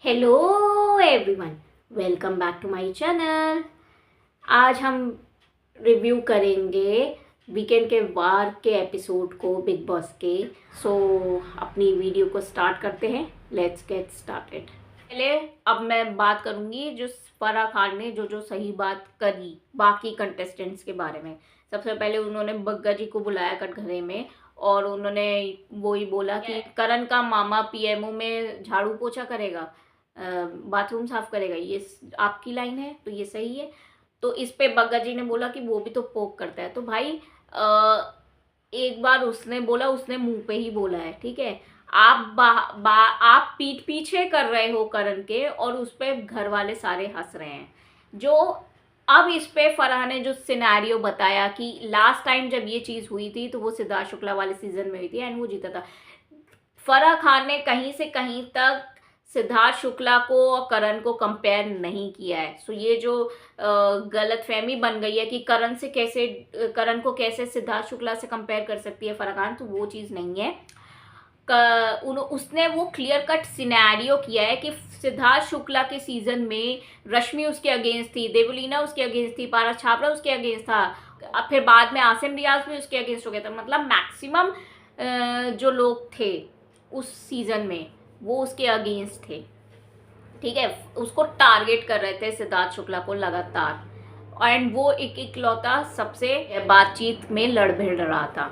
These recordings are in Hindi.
Hello everyone, welcome back to my channel. आज हम रिव्यू करेंगे वीकेंड के वार के एपिसोड को, बिग बॉस के। अपनी वीडियो को स्टार्ट करते हैं। Let's get started. पहले अब मैं बात करूंगी जो फराह खान ने जो सही बात करी बाकी कंटेस्टेंट्स के बारे में। सबसे पहले उन्होंने बग्गा जी को बुलाया कटघरे में और उन्होंने वही बोला कि करण का मामा पीएमओ में झाड़ू पोछा करेगा, बाथरूम साफ करेगा। ये आपकी लाइन है तो ये सही है। तो इस पे बग्गा जी ने बोला कि वो भी तो पोक करता है। तो भाई एक बार उसने बोला, उसने मुंह पे ही बोला है, ठीक है। आप पीठ पीछे कर रहे हो करण के और उस पे घर वाले सारे हंस रहे हैं। जो अब इस पे फराह ने जो सिनेरियो बताया कि लास्ट टाइम जब ये चीज़ हुई थी तो वो सिद्धार्थ शुक्ला वाले सीजन में हुई थी एंड वो जीता था। फराह खान ने कहीं से कहीं तक सिद्धार्थ शुक्ला को और करण को कंपेयर नहीं किया है। सो ये जो गलतफहमी बन गई है कि करण को कैसे सिद्धार्थ शुक्ला से कंपेयर कर सकती है फराह खान, तो वो चीज़ नहीं है। उसने वो क्लियर कट सिनेरियो किया है कि सिद्धार्थ शुक्ला के सीजन में रश्मि उसके अगेंस्ट थी, देवलीना उसके अगेंस्ट थी, पारस छाबड़ा उसके अगेंस्ट था, अब फिर बाद में आसिम रियाज भी उसके अगेंस्ट हो गया था। मतलब मैक्सिमम जो लोग थे उस सीजन में वो उसके अगेंस्ट थे, ठीक है। उसको टारगेट कर रहे थे सिद्धार्थ शुक्ला को लगातार एंड वो एक इकलौता सबसे बातचीत में लड़ भिड़ रहा था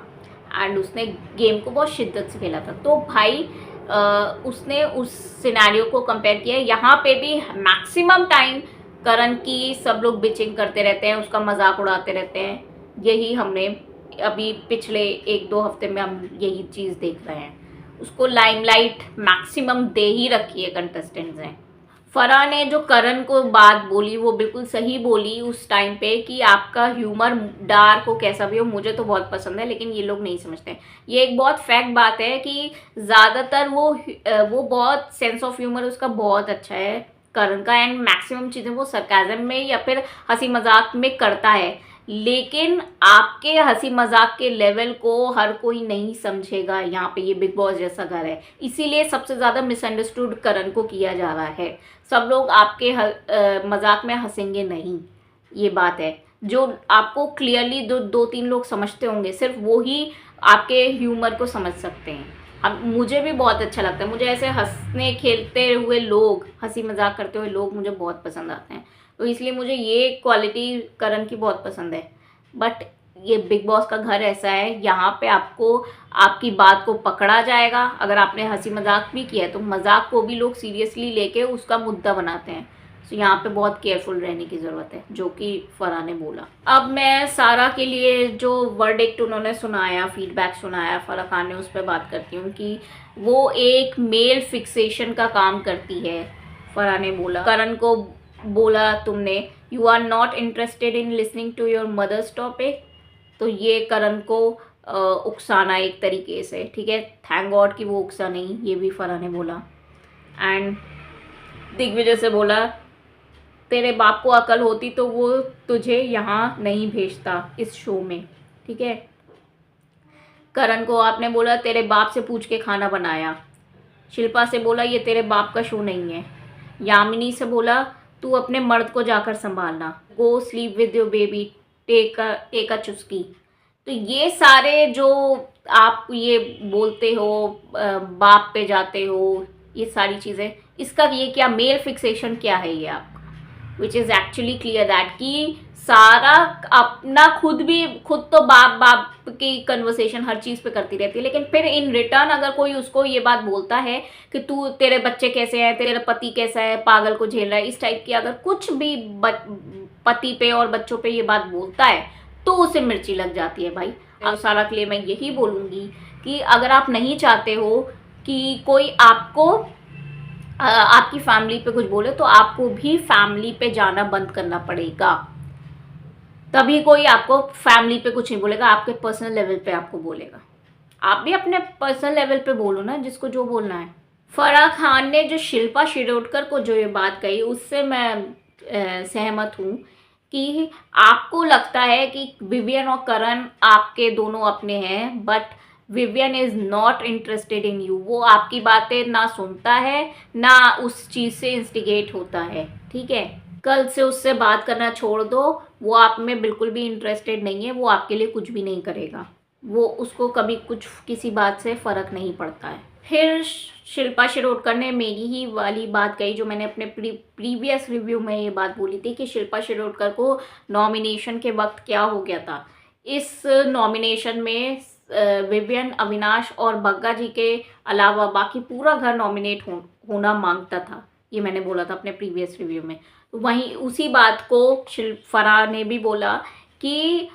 एंड उसने गेम को बहुत शिद्दत से खेला था। तो भाई उसने उस सिनेरियो को कंपेयर किया। यहाँ पे भी मैक्सिमम टाइम करण की सब लोग बिचिंग करते रहते हैं, उसका मजाक उड़ाते रहते हैं। यही हमने अभी पिछले 1-2 हफ्ते में हम यही चीज़ देख रहे हैं। उसको लाइमलाइट मैक्सिमम दे ही रखी है कंटेस्टेंट्स हैं। फराह ने जो करण को बात बोली वो बिल्कुल सही बोली उस टाइम पे कि आपका ह्यूमर डार्क हो कैसा भी हो, मुझे तो बहुत पसंद है, लेकिन ये लोग नहीं समझते। ये एक बहुत फैक्ट बात है कि ज़्यादातर वो बहुत सेंस ऑफ ह्यूमर उसका बहुत अच्छा है करण का एंड मैक्सिमम चीज़ें वो सरकाज़म में या फिर हंसी मजाक में करता है। लेकिन आपके हंसी मजाक के लेवल को हर कोई नहीं समझेगा। यहाँ पे ये बिग बॉस जैसा घर है, इसीलिए सबसे ज़्यादा मिसअंडरस्टूड करण को किया जा रहा है। सब लोग आपके मजाक में हंसेंगे नहीं, ये बात है। जो आपको क्लियरली दो तीन लोग समझते होंगे, सिर्फ वो ही आपके ह्यूमर को समझ सकते हैं। मुझे भी बहुत अच्छा लगता है, मुझे ऐसे हंसने खेलते हुए लोग, हंसी मजाक करते हुए लोग मुझे बहुत पसंद आते हैं। तो इसलिए मुझे ये क्वालिटी करण की बहुत पसंद है। बट ये बिग बॉस का घर ऐसा है, यहाँ पे आपको आपकी बात को पकड़ा जाएगा। अगर आपने हंसी मजाक भी किया है तो मजाक को भी लोग सीरियसली लेके उसका मुद्दा बनाते हैं। तो यहाँ पे बहुत केयरफुल रहने की ज़रूरत है, जो कि फराह ने बोला। अब मैं सारा के लिए जो वर्डिक्ट उन्होंने सुनाया, फीडबैक सुनाया फराह खान ने, उस पर बात करती हूँ कि वो एक मेल फिक्सेशन का काम करती है। फराह ने बोला, करण को बोला तुमने you are not interested in listening to your mother's topic. तो ये करण को उकसाना एक तरीके से, ठीक है। थैंक गॉड कि वो उकसा नहीं, ये भी फराह ने बोला। एंड दिग्विजय से बोला तेरे बाप को अकल होती तो वो तुझे यहाँ नहीं भेजता इस शो में, ठीक है। करण को आपने बोला तेरे बाप से पूछ के खाना बनाया। शिल्पा से बोला ये तेरे बाप का शो नहीं है। यामिनी से बोला तू अपने मर्द को जाकर संभालना, go sleep with your baby, take a चुस्की। तो ये सारे जो आप ये बोलते हो, बाप पे जाते हो, ये सारी चीज़ें, इसका ये क्या मेल फिक्सेशन क्या है ये आपका, विच इज़ एक्चुअली क्लियर दैट कि सारा अपना खुद तो बाप की कन्वर्सेशन हर चीज़ पे करती रहती है, लेकिन फिर इन रिटर्न अगर कोई उसको ये बात बोलता है कि तू, तेरे बच्चे कैसे हैं, तेरा पति कैसा है, पागल को झेल रहा है, इस टाइप की अगर कुछ भी पति पे और बच्चों पे ये बात बोलता है तो उसे मिर्ची लग जाती है भाई। अब सारा के लिए मैं यही बोलूँगी कि अगर आप नहीं चाहते हो कि कोई आपको आपकी फैमिली पे कुछ बोले तो आपको भी फैमिली पे जाना बंद करना पड़ेगा, तभी कोई आपको फैमिली पे कुछ नहीं बोलेगा, आपके पर्सनल लेवल पे आपको बोलेगा। आप भी अपने पर्सनल लेवल पे बोलो ना, जिसको जो बोलना है। फराह खान ने जो शिल्पा शिरोडकर को जो ये बात कही उससे मैं सहमत हूँ कि आपको लगता है कि विवियन और करण आपके दोनों अपने हैं, but Vivian is not interested in you. वो आपकी बातें ना सुनता है ना उस चीज़ से इंस्टिगेट होता है, ठीक है। कल से उससे बात करना छोड़ दो, वो आप में बिल्कुल भी इंटरेस्टेड नहीं है, वो आपके लिए कुछ भी नहीं करेगा, वो उसको कभी कुछ किसी बात से फ़र्क नहीं पड़ता है। फिर शिल्पा शिरोडकर ने मेरी ही वाली बात कही जो मैंने अपने प्रीवियस रिव्यू में ये बात बोली थी कि शिल्पा शिरोडकर को नॉमिनेशन के वक्त क्या हो गया था। इस नॉमिनेशन में विवियन, अविनाश और बग्गा जी के अलावा बाकी पूरा घर नॉमिनेट होना मांगता था, ये मैंने बोला था अपने प्रीवियस रिव्यू में। वहीं उसी बात को फराह ने भी बोला कि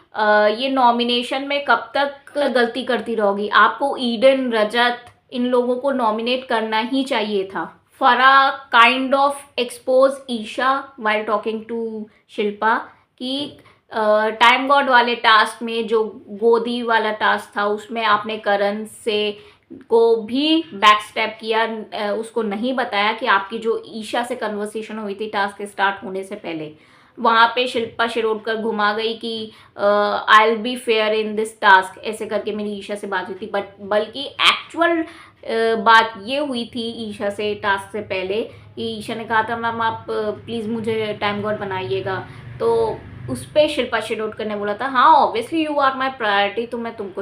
ये नॉमिनेशन में कब तक गलती करती रहोगी, आपको ईडन, रजत, इन लोगों को नॉमिनेट करना ही चाहिए था। Farah kind of expose Isha while talking to Shilpa कि टाइम गॉड वाले टास्क में जो गोदी वाला टास्क था उसमें आपने करण से को भी बैक स्टेप किया, उसको नहीं बताया कि आपकी जो ईशा से कन्वर्सेशन हुई थी टास्क स्टार्ट होने से पहले, वहाँ पे शिल्पा शिरोडकर घुमा गई कि I will be fair in this task, ऐसे करके मेरी ईशा से बात हुई थी। बट बल्कि एक्चुअल बात ये हुई थी ईशा से टास्क से पहले कि ईशा ने कहा था मैम आप प्लीज़ मुझे टाइम गॉड बनाइएगा, तो उस पर शिल्पा शिरोडकर ने बोला था हाँ obviously you are my priority, तो मैं तुमको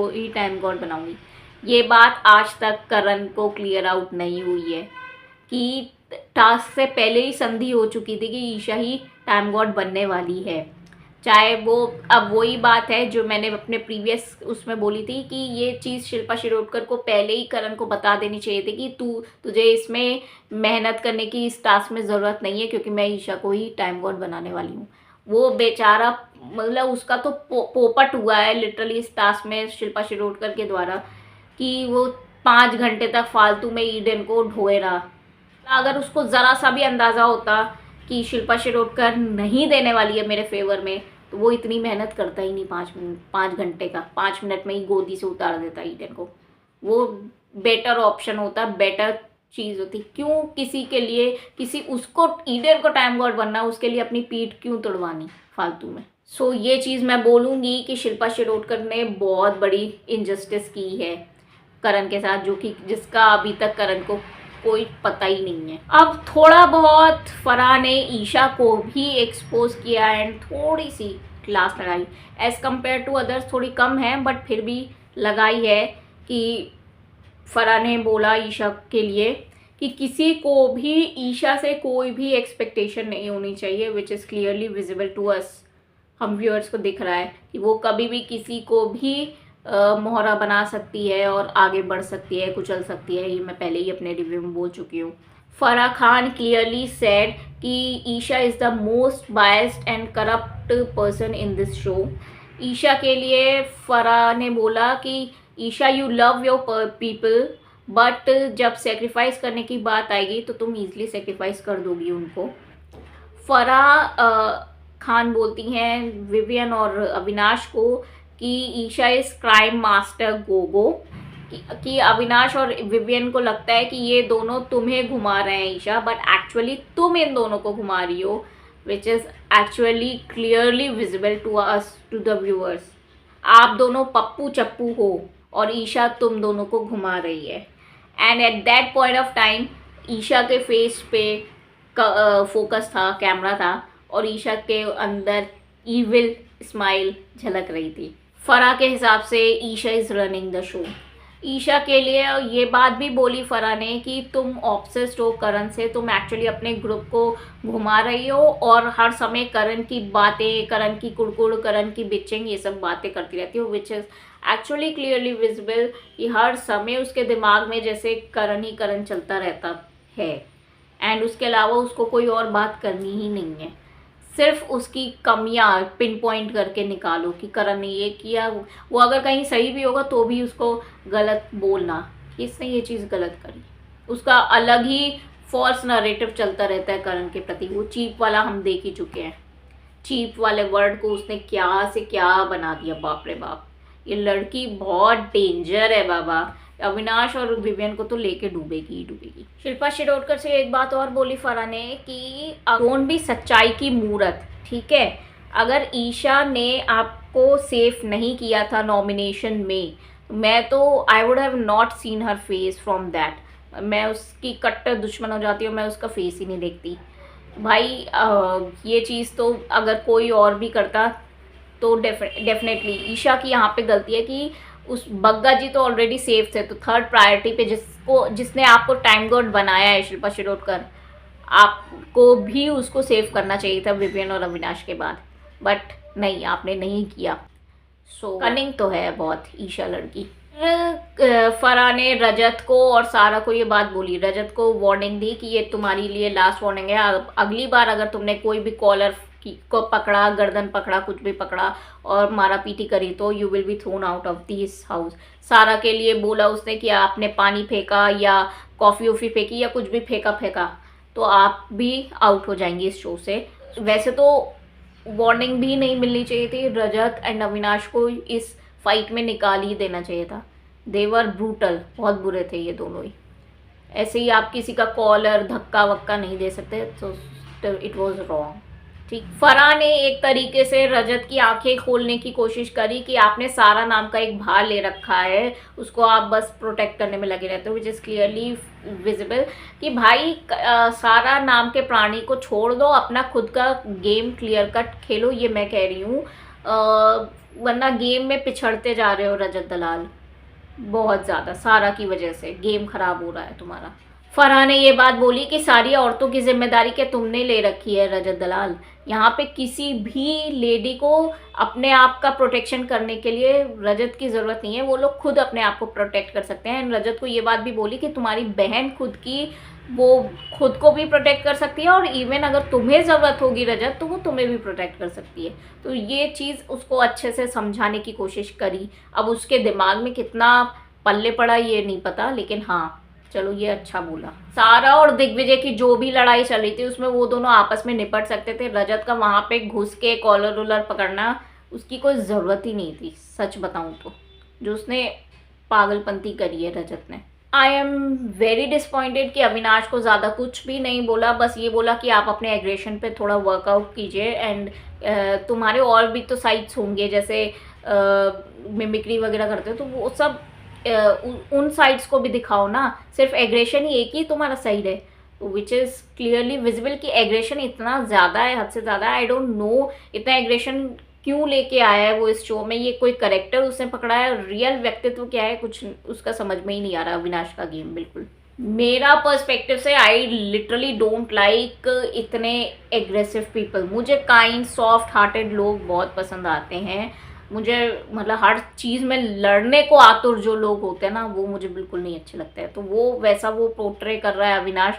ही टाइम गॉड बनाऊंगी। ये बात आज तक करण को क्लियर आउट नहीं हुई है कि टास्क से पहले ही संधि हो चुकी थी कि ईशा ही टाइम गॉड बनने वाली है। चाहे वो अब वही बात है जो मैंने अपने प्रीवियस उसमें बोली थी कि ये चीज़ शिल्पा शिरोडकर को पहले ही करण को बता देनी चाहिए थी कि तुझे इसमें मेहनत करने की इस टास्क में ज़रूरत नहीं है क्योंकि मैं ईशा को ही टाइम गॉड बनाने वाली हूँ। वो बेचारा मतलब उसका तो पोपट हुआ है लिटरली इस टास्क में शिल्पा शिरोडकर के द्वारा कि वो 5 घंटे तक फालतू में ईडन को ढोए रहा। अगर उसको ज़रा सा भी अंदाज़ा होता कि शिल्पा शिरोडकर नहीं देने वाली है मेरे फेवर में तो वो इतनी मेहनत करता ही नहीं। 5 घंटे का 5 मिनट में ही गोदी से उतार देता ईडन को। वो बेटर ऑप्शन होता, बेटर चीज़ होती। क्यों किसी के लिए किसी उसको ईडन को टाइम गॉड बनना, उसके लिए अपनी पीठ क्यों तोड़वानी फालतू में। सो ये चीज़ मैं बोलूँगी कि शिल्पा शिरोडकर ने बहुत बड़ी इनजस्टिस की है करण के साथ, जो कि जिसका अभी तक करण को कोई पता ही नहीं है। अब थोड़ा बहुत फराह ने ईशा को भी एक्सपोज किया एंड थोड़ी सी क्लास लगाई एज़ कम्पेयर टू अदर्स, थोड़ी कम है बट फिर भी लगाई है कि फराह ने बोला ईशा के लिए कि किसी को भी ईशा से कोई भी एक्सपेक्टेशन नहीं होनी चाहिए, which is clearly visible to us. हम व्यूअर्स को दिख रहा है कि वो कभी भी किसी को भी मोहरा बना सकती है और आगे बढ़ सकती है, कुचल सकती है। ये मैं पहले ही अपने रिव्यू में बोल चुकी हूँ। फराह खान क्लियरली सेड कि Isha is the most biased and corrupt person in this show. Isha के लिए फराह ने बोला कि Isha you love your people but जब सेक्रीफाइस करने की बात आएगी तो तुम ईजिली सेक्रीफाइस कर दोगी उनको। फराह खान बोलती हैं विवियन और अविनाश को कि Isha is crime master Gogo, कि अविनाश और विवियन को लगता है कि ये दोनों तुम्हें घुमा रहे हैं ईशा, बट एक्चुअली तुम इन दोनों को घुमा रही हो, which is actually clearly visible to us, to the viewers. आप दोनों पप्पू चप्पू हो और ईशा तुम दोनों को घुमा रही है। And at that point of time Isha के फेस पे फोकस था, कैमरा था और ईशा के अंदर ईविल स्माइल झलक रही थी। फराह के हिसाब से Isha is running the show. Isha के लिए ये बात भी बोली फराह ने कि तुम ऑब्सेस्ड हो करण से, तुम एक्चुअली अपने ग्रुप को घुमा रही हो और हर समय करण की बातें, करण की कुड़कुड़, करण की बिचिंग, ये सब बातें करती रहती हो, which is actually clearly visible कि हर समय उसके दिमाग में जैसे करण ही करण चलता रहता है एंड उसके अलावा उसको कोई और बात करनी ही नहीं है। सिर्फ उसकी कमियां पिन पॉइंट करके निकालो कि करण ने ये किया, वो अगर कहीं सही भी होगा तो भी उसको गलत बोलना कि इसने ये चीज़ गलत करी। उसका अलग ही फॉल्स नरेटिव चलता रहता है करण के प्रति। वो चीप वाला हम देख ही चुके हैं। चीप वाले वर्ड को उसने क्या से क्या बना दिया, बाप रे बाप। ये लड़की बहुत डेंजर है बाबा। अविनाश और विवियन को तो लेके डूबेगी ही डूबेगी। शिल्पा शिरोडकर से एक बात और बोली फराह ने कि कौन भी सच्चाई की मूरत, ठीक है, अगर ईशा ने आपको सेफ नहीं किया था नॉमिनेशन में मैं तो I would have not seen her face from that, मैं उसकी कट्टर दुश्मन हो जाती हूँ, मैं उसका फेस ही नहीं देखती भाई। ये चीज़ तो अगर कोई और भी करता तो डेफिनेटली ईशा की यहाँ पे गलती है कि उस बग्गा जी तो ऑलरेडी सेफ थे, तो थर्ड प्रायोरिटी पे जिसने आपको टाइम गॉड बनाया है शिल्पा शिरोडकर, आपको भी उसको सेव करना चाहिए था विवियन और अविनाश के बाद, बट नहीं, आपने नहीं किया। सो कनिंग तो है बहुत ईशा लड़की। फराह ने रजत को और सारा को ये बात बोली, रजत को वार्निंग दी कि ये तुम्हारे लिए लास्ट वार्निंग है, अगली बार अगर तुमने कोई भी कॉलर को पकड़ा, गर्दन पकड़ा, कुछ भी पकड़ा और मारा पीटी करी तो you will be thrown out of this house. सारा के लिए बोला उसने कि आपने पानी फेंका या कॉफ़ी वॉफ़ी फेंकी या कुछ भी फेंका तो आप भी आउट हो जाएंगे इस शो से। वैसे तो वार्निंग भी नहीं मिलनी चाहिए थी, रजत एंड अविनाश को इस फाइट में निकाल ही देना चाहिए था। देवर ब्रूटल, बहुत बुरे थे ये दोनों ही। ऐसे ही आप किसी का कॉलर धक्का वक्का नहीं दे सकते, तो इट वॉज रॉन्ग। ठीक, फराह ने एक तरीके से रजत की आंखें खोलने की कोशिश करी कि आपने सारा नाम का एक भार ले रखा है, उसको आप बस प्रोटेक्ट करने में लगे रहते हो, विच इज़ क्लियरली विजिबल कि भाई सारा नाम के प्राणी को छोड़ दो, अपना खुद का गेम क्लियर कट खेलो, ये मैं कह रही हूँ। वरना गेम में पिछड़ते जा रहे हो रजत दलाल, बहुत ज़्यादा सारा की वजह से गेम खराब हो रहा है तुम्हारा। फराह ने ये बात बोली कि सारी औरतों की जिम्मेदारी क्या तुमने ले रखी है रजत दलाल, यहाँ पे किसी भी लेडी को अपने आप का प्रोटेक्शन करने के लिए रजत की ज़रूरत नहीं है, वो लोग खुद अपने आप को प्रोटेक्ट कर सकते हैं। रजत को ये बात भी बोली कि तुम्हारी बहन वो खुद को भी प्रोटेक्ट कर सकती है और इवन अगर तुम्हें ज़रूरत होगी रजत तो वो तुम्हें भी प्रोटेक्ट कर सकती है। तो ये चीज़ उसको अच्छे से समझाने की कोशिश करी। अब उसके दिमाग में कितना पल्ले पड़ा ये नहीं पता, लेकिन हाँ चलो ये अच्छा बोला। सारा और दिग्विजय की जो भी लड़ाई चल रही थी उसमें वो दोनों आपस में निपट सकते थे। रजत का वहाँ पे घुस के कॉलर वॉलर पकड़ना उसकी कोई ज़रूरत ही नहीं थी, सच बताऊँ तो, जो उसने पागलपंती करी है रजत ने। आई एम वेरी डिसपॉइंटेड कि अविनाश को ज़्यादा कुछ भी नहीं बोला, बस ये बोला कि आप अपने एग्रेशन पे थोड़ा वर्कआउट कीजिए एंड तुम्हारे और भी तो साइट्स होंगे, जैसे मिमिक्री वगैरह करते हो तो वो सब उन साइड्स को भी दिखाओ ना, सिर्फ एग्रेशन ही एक ही तुम्हारा साइड है, विच इज़ क्लियरली विजिबल कि एग्रेशन इतना ज़्यादा है, हद से ज़्यादा। आई डोंट नो इतना एग्रेशन क्यों लेके आया है वो इस शो में, ये कोई करेक्टर उसने पकड़ा है, रियल व्यक्तित्व क्या है, कुछ उसका समझ में ही नहीं आ रहा अविनाश का गेम बिल्कुल। मेरा पर्सपेक्टिव से आई लिटरली डोंट लाइक इतने एग्रेसिव पीपल। मुझे काइंड सॉफ्ट हार्टेड लोग बहुत पसंद आते हैं, मुझे मतलब हर चीज़ में लड़ने को आतुर जो लोग होते हैं ना वो मुझे बिल्कुल नहीं अच्छे लगते हैं। तो वो वैसा वो पोर्ट्रे कर रहा है अविनाश,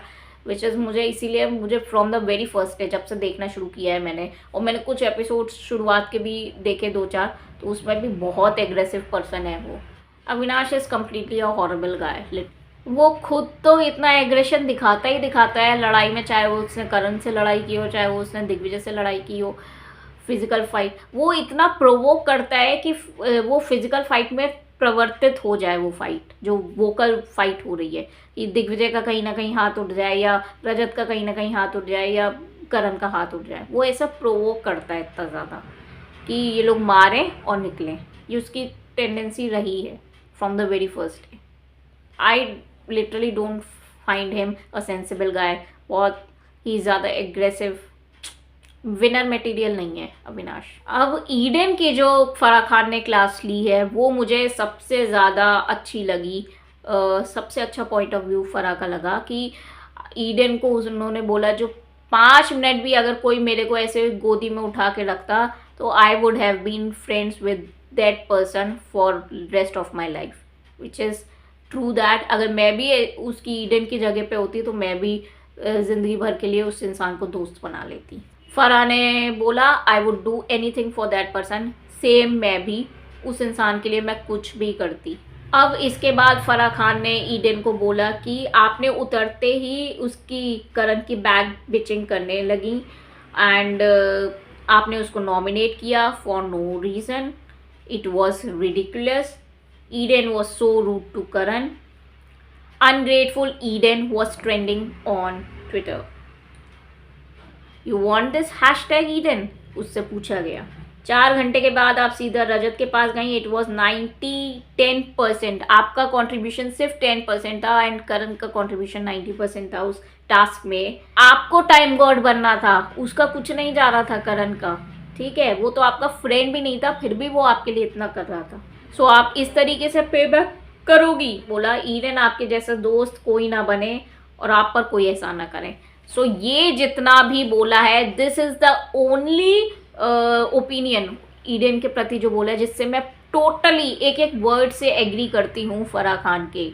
विच इज़ मुझे इसीलिए मुझे from the very first day जब से देखना शुरू किया है मैंने, और मैंने कुछ एपिसोड शुरुआत के भी देखे 2-4, तो उसमें भी बहुत एग्रेसिव पर्सन है वो। Avinash is completely a horrible guy. वो खुद तो इतना एग्रेशन दिखाता ही दिखाता है लड़ाई में, चाहे वो उसने करण से लड़ाई की हो, चाहे वो उसने दिग्विजय से लड़ाई की हो, फिजिकल फाइट वो इतना प्रोवोक करता है कि वो फिजिकल फाइट में प्रवर्तित हो जाए, वो फाइट जो वोकल फाइट हो रही है कि दिग्विजय का कहीं ना कहीं हाथ उठ जाए या रजत का कहीं ना कहीं हाथ उठ जाए या करण का हाथ उठ जाए, वो ऐसा प्रोवोक करता है इतना ज़्यादा कि ये लोग मारें और निकलें, ये उसकी टेंडेंसी रही है from the very first day. I literally don't find him a sensible guy, बहुत ही ज़्यादा एग्रेसिव, विनर मटेरियल नहीं है अविनाश। अब ईडन की जो फराह खान ने क्लास ली है वो मुझे सबसे ज़्यादा अच्छी लगी, सबसे अच्छा पॉइंट ऑफ व्यू फराह का लगा कि ईडन को उन्होंने बोला जो 5 मिनट भी अगर कोई मेरे को ऐसे गोदी में उठा के रखता तो I would have been friends with that person for rest of my life, which is true that. अगर मैं भी उसकी ईडन की जगह पे होती तो मैं भी ज़िंदगी भर के लिए उस इंसान को दोस्त बना लेती। फराह ने बोला I would do anything for that person, same मैं भी उस इंसान के लिए मैं कुछ भी करती। अब इसके बाद फराह खान ने ईडन को बोला कि आपने उतरते ही उसकी करण की बैक बिचिंग करने लगी एंड आपने उसको नॉमिनेट किया for no reason, it was ridiculous, Eden was so rude to Karan, ungrateful Eden was trending on Twitter. You want this hashtag Eden, उससे पूछा गया। 4 घंटे के बाद आप सीधा रजत के पास गई, इट वॉज 10%। आपका कॉन्ट्रीब्यूशन सिर्फ 10% था एंड करण का कॉन्ट्रीब्यूशन 90% था उस टास्क में। आपको टाइम गॉड बनना था, उसका कुछ नहीं जा रहा था करण का, ठीक है। वो तो आपका फ्रेंड भी नहीं था, फिर भी वो आपके लिए इतना कर रहा था। सो आप इस तरीके से पे बैक करोगी? बोला ईडन आपके जैसा दोस्त कोई ना बने और आप पर कोई एहसान ना करें। सो ये जितना भी बोला है, this is the only opinion Eden के प्रति जो बोला है जिससे मैं टोटली एक एक वर्ड से एग्री करती हूँ फराह खान के।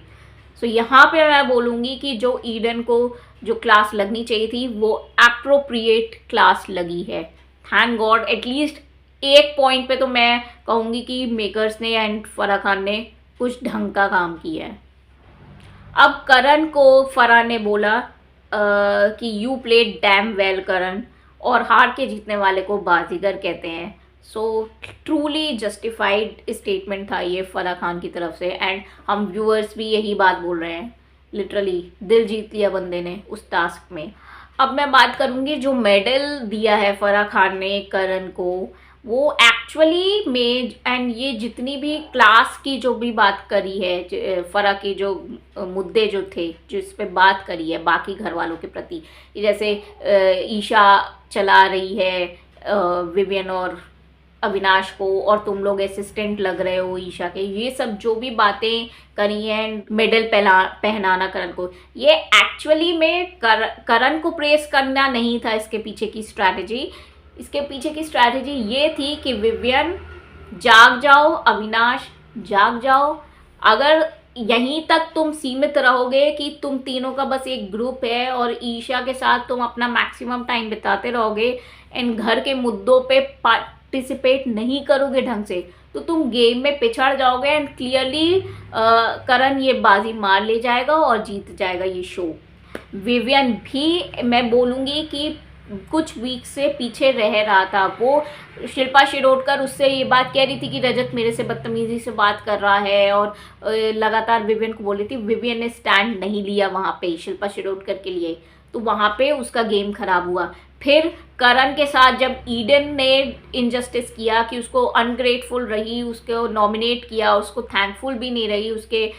सो यहाँ पे मैं बोलूँगी कि जो ईडन को जो क्लास लगनी चाहिए थी वो एप्रोप्रिएट क्लास लगी है। थैंक गॉड, एटलीस्ट एक पॉइंट पे तो मैं कहूँगी कि मेकर्स ने एंड फराह खान ने कुछ ढंग का काम किया है। अब करण को फराह ने बोला कि यू प्लेड डैम वेल करण, और हार के जीतने वाले को बाजीगर कहते हैं। सो ट्रूली जस्टिफाइड स्टेटमेंट था ये फराह खान की तरफ से, एंड हम व्यूअर्स भी यही बात बोल रहे हैं। लिटरली दिल जीत लिया बंदे ने उस टास्क में। अब मैं बात करूँगी जो मेडल दिया है फराह खान ने करण को, वो एक्चुअली में एंड ये जितनी भी क्लास की जो भी बात करी है, फराह की जो मुद्दे जो थे जिस पे बात करी है बाकी घर वालों के प्रति, जैसे ईशा चला रही है विवियन और अविनाश को, और तुम लोग असिस्टेंट लग रहे हो ईशा के, ये सब जो भी बातें करी हैं, मेडल पहनाना करण को, ये एक्चुअली में करण को प्रेस करना नहीं था इसके पीछे की स्ट्रैटेजी। इसके पीछे की स्ट्रैटेजी ये थी कि विवियन जाग जाओ, अविनाश जाग जाओ। अगर यहीं तक तुम सीमित रहोगे कि तुम तीनों का बस एक ग्रुप है और ईशा के साथ तुम अपना मैक्सिमम टाइम बिताते रहोगे एंड घर के मुद्दों पे पार्टिसिपेट नहीं करोगे ढंग से, तो तुम गेम में पिछड़ जाओगे एंड क्लियरली करण ये बाजी मार ले जाएगा और जीत जाएगा ये शो। विवियन भी मैं बोलूँगी कि कुछ वीक से पीछे रह रहा था। वो शिल्पा शिरोडकर उससे ये बात कह रही थी कि रजत मेरे से बदतमीजी से बात कर रहा है, और लगातार विवियन को बोल रही थी। विवियन ने स्टैंड नहीं लिया वहाँ पे शिल्पा शिरोडकर के लिए, तो वहाँ पे उसका गेम खराब हुआ। फिर करण के साथ जब ईडन ने इनजस्टिस किया कि उसको अनग्रेटफुल रही, उसको नॉमिनेट किया, उसको थैंकफुल भी नहीं रही उसके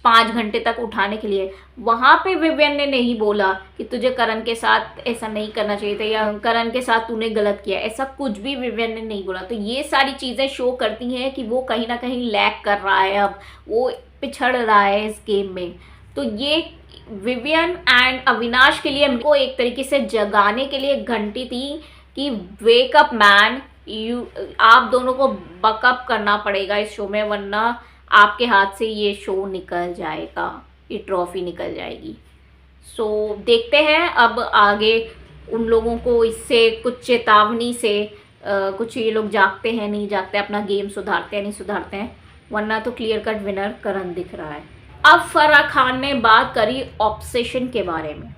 5 घंटे तक उठाने के लिए, वहाँ पे विवियन ने नहीं बोला कि तुझे करण के साथ ऐसा नहीं करना चाहिए था या करण के साथ तूने गलत किया, ऐसा कुछ भी विवियन ने नहीं बोला। तो ये सारी चीज़ें शो करती हैं कि वो कहीं ना कहीं लैग कर रहा है, अब वो पिछड़ रहा है इस गेम में। तो ये विवियन एंड अविनाश के लिए हमको एक तरीके से जगाने के लिए घंटी थी कि वेक अप मैन, आप दोनों को बकअप करना पड़ेगा इस शो में, वरना आपके हाथ से ये शो निकल जाएगा, ये ट्रॉफी निकल जाएगी। सो देखते हैं अब आगे उन लोगों को इससे कुछ चेतावनी से कुछ ये लोग जागते हैं नहीं जागते, अपना गेम सुधारते हैं नहीं सुधारते हैं, वरना तो क्लियर कट विनर करण दिख रहा है। अब फराह खान ने बात करी ऑब्सेशन के बारे में,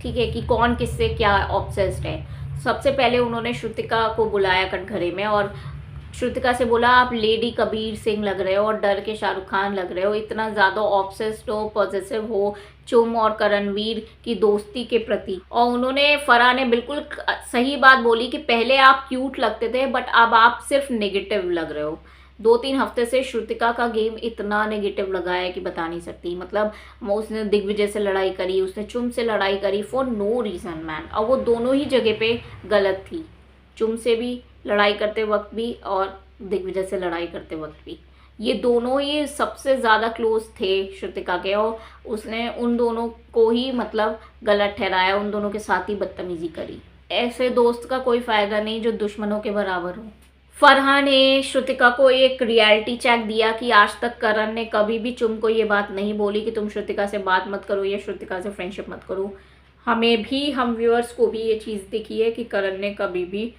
ठीक है, कि कौन किससे क्या ऑब्सेस्ड है। सबसे पहले उन्होंने श्रुतिका को बुलाया कटघरे में और श्रुतिका से बोला आप लेडी कबीर सिंह लग रहे हो और डर के शाहरुख खान लग रहे हो, इतना ज़्यादा ऑब्सेस्ड हो, पॉजिटिव हो चुम और करणवीर की दोस्ती के प्रति। और उन्होंने फराह ने बिल्कुल सही बात बोली कि पहले आप क्यूट लगते थे बट अब आप सिर्फ नेगेटिव लग रहे हो। 2-3 हफ्ते से श्रुतिका का गेम इतना नेगेटिव लगा है कि बता नहीं सकती। मतलब उसने दिग्विजय से लड़ाई करी, उसने चुम से लड़ाई करी फॉर नो रीज़न मैन, और वो दोनों ही जगह पे गलत थी। चुम से भी लड़ाई करते वक्त भी और दिग्विजय से लड़ाई करते वक्त भी, ये दोनों ही सबसे ज़्यादा क्लोज थे श्रुतिका के, और उसने उन दोनों को ही मतलब गलत ठहराया, उन दोनों के साथ ही बदतमीजी करी। ऐसे दोस्त का कोई फ़ायदा नहीं जो दुश्मनों के बराबर हो। फराह ने श्रुतिका को एक रियलिटी चेक दिया कि आज तक करण ने कभी भी चुम को ये बात नहीं बोली कि तुम श्रुतिका से बात मत करो या श्रुतिका से फ्रेंडशिप मत करो। हमें भी, हम व्यूअर्स को भी ये चीज़ दिखी है कि करण ने कभी भी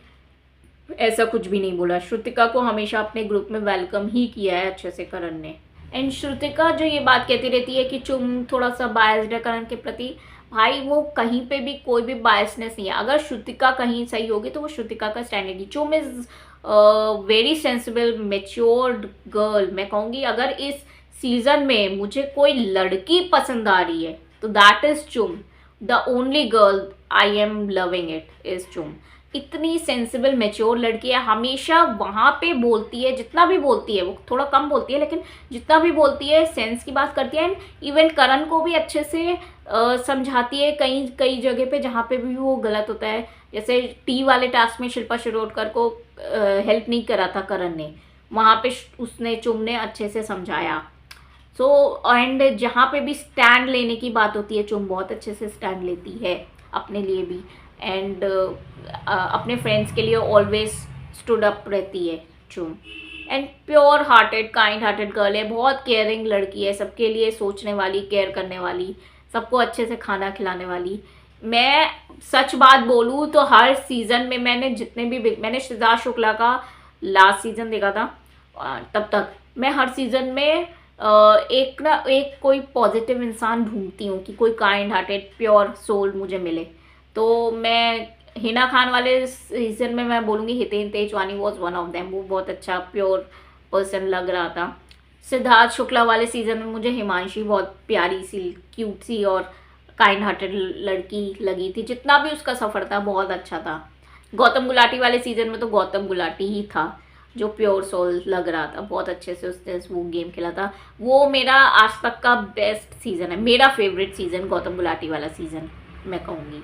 ऐसा कुछ भी नहीं बोला। श्रुतिका को हमेशा अपने ग्रुप में वेलकम ही किया है अच्छे से करण ने। एंड श्रुतिका जो ये बात कहती रहती है कि चुम थोड़ा सा बायस्ड है करण के प्रति, भाई वो कहीं पे भी कोई भी बायसनेस नहीं है। अगर श्रुतिका कहीं सही होगी तो वो श्रुतिका का स्टैंडर्ड ही। चुम is very sensible matured girl. मैं कहूँगी अगर इस सीज़न में मुझे कोई लड़की पसंद आ रही है तो दैट इज़ चुम। The only girl I am loving it is चुम। इतनी सेंसिबल मैच्योर लड़की है, हमेशा वहाँ पे बोलती है, जितना भी बोलती है, वो थोड़ा कम बोलती है लेकिन जितना भी बोलती है सेंस की बात करती है। एंड इवन करण को भी अच्छे से समझाती है कई कई जगह पे जहाँ पे भी वो गलत होता है। जैसे टी वाले टास्क में शिल्पा शिरोडकर को हेल्प नहीं करा था करण ने, वहाँ पे उसने चुम ने अच्छे से समझाया। सो एंड जहाँ पे भी स्टैंड लेने की बात होती है, चुम बहुत अच्छे से स्टैंड लेती है अपने लिए भी। एंड अपने फ्रेंड्स के लिए ऑलवेज स्टूड अप रहती है चुम। And pure hearted kind hearted girl है, बहुत केयरिंग लड़की है, सबके लिए सोचने वाली, केयर करने वाली, सबको अच्छे से खाना खिलाने वाली। मैं सच बात बोलूँ तो हर सीज़न में मैंने जितने भी मैंने सिद्धार्थ शुक्ला का लास्ट सीज़न देखा था, तब तक मैं हर सीज़न में एक ना एक कोई पॉजिटिव इंसान ढूंढती हूँ कि कोई काइंड हार्टेड प्योर सोल मुझे मिले। तो मैं हिना खान वाले सीज़न में मैं बोलूँगी Hiten Tejwani was one of them, वो बहुत अच्छा प्योर पर्सन लग रहा था। सिद्धार्थ शुक्ला वाले सीज़न में मुझे हिमांशी बहुत प्यारी सी, क्यूट सी और काइंड हार्टेड लड़की लगी थी, जितना भी उसका सफ़र था बहुत अच्छा था। गौतम गुलाटी वाले सीज़न में तो गौतम गुलाटी ही था जो प्योर सोल लग रहा था, बहुत अच्छे से उसने वो गेम खेला था। वो मेरा आज तक का बेस्ट सीज़न है, मेरा फेवरेट सीज़न गौतम गुलाटी वाला सीज़न मैं कहूँगी।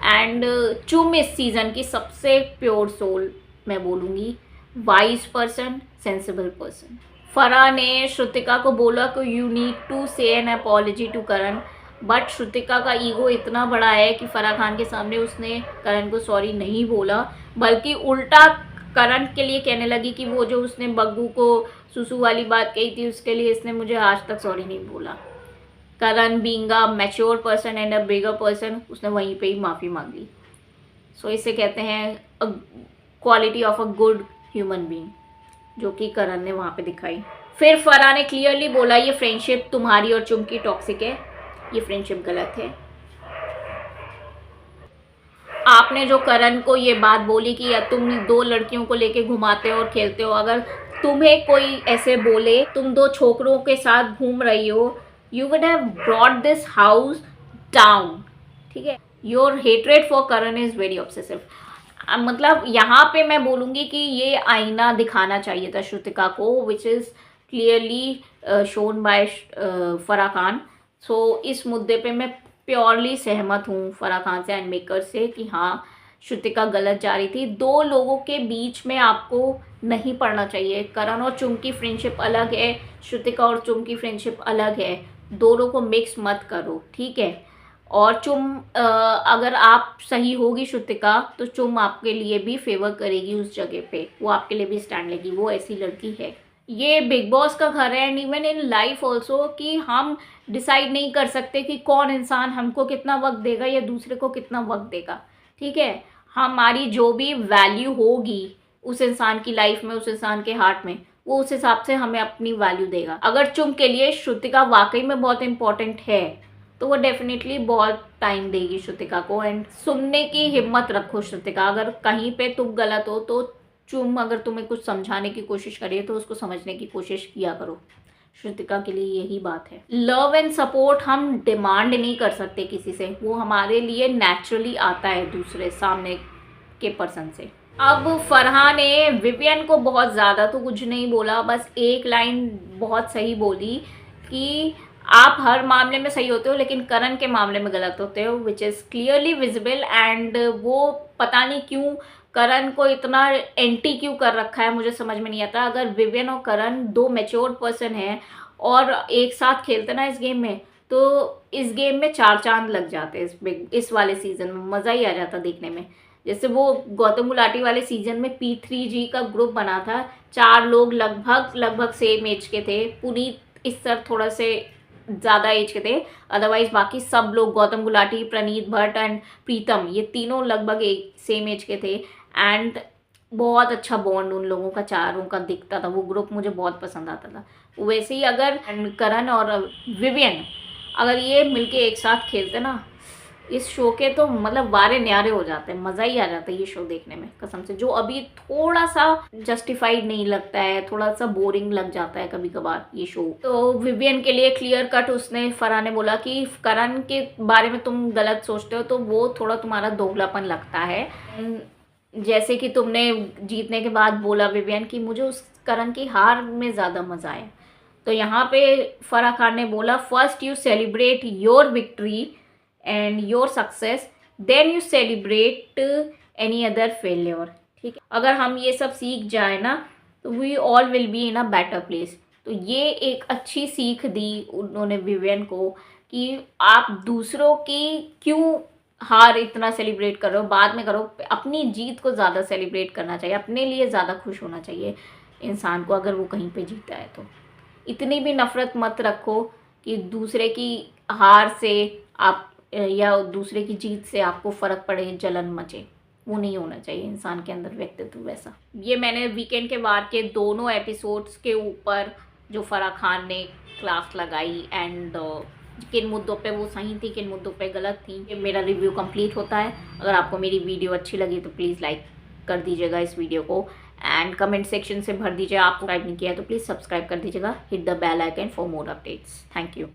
एंड चुम इस सीज़न की सबसे प्योर सोल मैं बोलूँगी, wise person, sensible person. Farah ने श्रुतिका को बोला कि you need to say an apology to Karan, but Shrutika का ईगो इतना बड़ा है कि फराह खान के सामने उसने करण को सॉरी नहीं बोला, बल्कि उल्टा करण के लिए कहने लगी कि वो जो उसने बग्गू को सुसु वाली बात कही थी उसके लिए इसने मुझे आज तक सॉरी नहीं बोला। Karan being a mature person and a bigger person, उसने वहीं पे ही माफ़ी मांग ली। सो इसे कहते हैं quality of a good human being, जो कि करण ने वहाँ पे दिखाई। फिर फराह ने क्लियरली बोला ये फ्रेंडशिप तुम्हारी और चुम की टॉक्सिक है, ये फ्रेंडशिप गलत है। आपने जो करण को ये बात बोली कि या तुम दो लड़कियों को लेके घुमाते हो और खेलते हो, अगर तुम्हें कोई ऐसे बोले तुम दो छोकरों के साथ घूम रही हो, you would have brought this house down, ठीक है। Your hatred for Karan is very obsessive. मतलब यहाँ पे मैं बोलूँगी कि ये आईना दिखाना चाहिए था श्रुतिका को, which is clearly shown by Farah Khan. So इस मुद्दे पे मैं प्योरली सहमत हूँ फराह खान से एंड मेकर से कि हाँ श्रुतिका गलत जा रही थी। दो लोगों के बीच में आपको नहीं पड़ना चाहिए। करण और चुम की फ्रेंडशिप अलग है, श्रुतिका और चुम की फ्रेंडशिप अलग है, दोनों को मिक्स मत करो, ठीक है। और चुम अगर आप सही होगी श्रुतिका तो चुम आपके लिए भी फेवर करेगी उस जगह पे, वो आपके लिए भी स्टैंड लेगी, वो ऐसी लड़की है। ये बिग बॉस का घर है and even in life also कि हम डिसाइड नहीं कर सकते कि कौन इंसान हमको कितना वक्त देगा या दूसरे को कितना वक्त देगा, ठीक है। हमारी जो भी वैल्यू होगी उस इंसान की लाइफ में, उस इंसान के हार्ट में, वो उस हिसाब से हमें अपनी वैल्यू देगा। अगर चुम के लिए श्रुतिका वाकई में बहुत इंपॉर्टेंट है तो वो डेफिनेटली बहुत टाइम देगी श्रुतिका को। एंड सुनने की हिम्मत रखो श्रुतिका, अगर कहीं पे तुम गलत हो तो चुम अगर तुम्हें कुछ समझाने की कोशिश करे तो उसको समझने की कोशिश किया करो। श्रुतिका के लिए यही बात है। लव एंड सपोर्ट हम डिमांड नहीं कर सकते किसी से, वो हमारे लिए नेचुरली आता है दूसरे सामने के पर्सन से। अब फरहा ने विवियन को बहुत ज़्यादा तो कुछ नहीं बोला, बस एक लाइन बहुत सही बोली कि आप हर मामले में सही होते हो लेकिन करण के मामले में गलत होते हो, which is clearly visible. And वो पता नहीं क्यों करण को इतना एंटी क्यों कर रखा है, मुझे समझ में नहीं आता। अगर विवियन और करण दो मैच्योर पर्सन हैं और एक साथ खेलते ना इस गेम में, तो इस गेम में चार चांद लग जाते इस वाले सीज़न में, मज़ा ही आ जाता देखने में। जैसे वो गौतम गुलाटी वाले सीजन में P3G का ग्रुप बना था, चार लोग लगभग सेम एज के थे, पुनीत इस सर थोड़ा से ज़्यादा एज के थे, अदरवाइज बाकी सब लोग गौतम गुलाटी, प्रणीत भट्ट एंड प्रीतम, ये तीनों लगभग एक सेम एज के थे। एंड बहुत अच्छा बॉन्ड उन लोगों का चारों का दिखता था, वो ग्रुप मुझे बहुत पसंद आता था। वैसे ही अगर करण और विवियन अगर ये मिलके एक साथ खेलते ना इस शो के, तो मतलब वारे न्यारे हो जाते हैं, मज़ा ही आ जाता है ये शो देखने में कसम से। जो अभी थोड़ा सा जस्टिफाइड नहीं लगता है, थोड़ा सा बोरिंग लग जाता है कभी कभार ये शो। तो विवियन के लिए क्लियर कट उसने फराह ने बोला कि करण के बारे में तुम गलत सोचते हो तो वो थोड़ा तुम्हारा दोगलापन लगता है। जैसे कि तुमने जीतने के बाद बोला विवियन कि मुझे उस करण की हार में ज़्यादा मज़ा आया, तो यहाँ पे फराह खान ने बोला first you celebrate your victory and your success, then you celebrate any other failure. ठीक है, अगर हम ये सब सीख जाए ना तो we all will be in a better place. तो ये एक अच्छी सीख दी उन्होंने विवियन को कि आप दूसरों की क्यों हार इतना सेलिब्रेट कर रहे हो, बाद में करो, अपनी जीत को ज़्यादा सेलिब्रेट करना चाहिए, अपने लिए ज़्यादा खुश होना चाहिए इंसान को अगर वो कहीं पे जीता है। तो इतनी भी नफ़रत मत रखो कि दूसरे की हार से आप या दूसरे की जीत से आपको फ़र्क पड़े, जलन मचे, वो नहीं होना चाहिए इंसान के अंदर व्यक्तित्व वैसा। ये मैंने वीकेंड के बाद के दोनों एपिसोड्स के ऊपर जो फराह खान ने क्लास लगाई एंड किन मुद्दों पे वो सही थी, किन मुद्दों पे गलत थी, ये मेरा रिव्यू कंप्लीट होता है। अगर आपको मेरी वीडियो अच्छी लगी तो प्लीज़ लाइक कर दीजिएगा इस वीडियो को एंड कमेंट सेक्शन से भर दीजिए। आप सब्सक्राइब नहीं किया है तो प्लीज़ सब्सक्राइब कर दीजिएगा। Hit the bell icon for more updates. Thank you.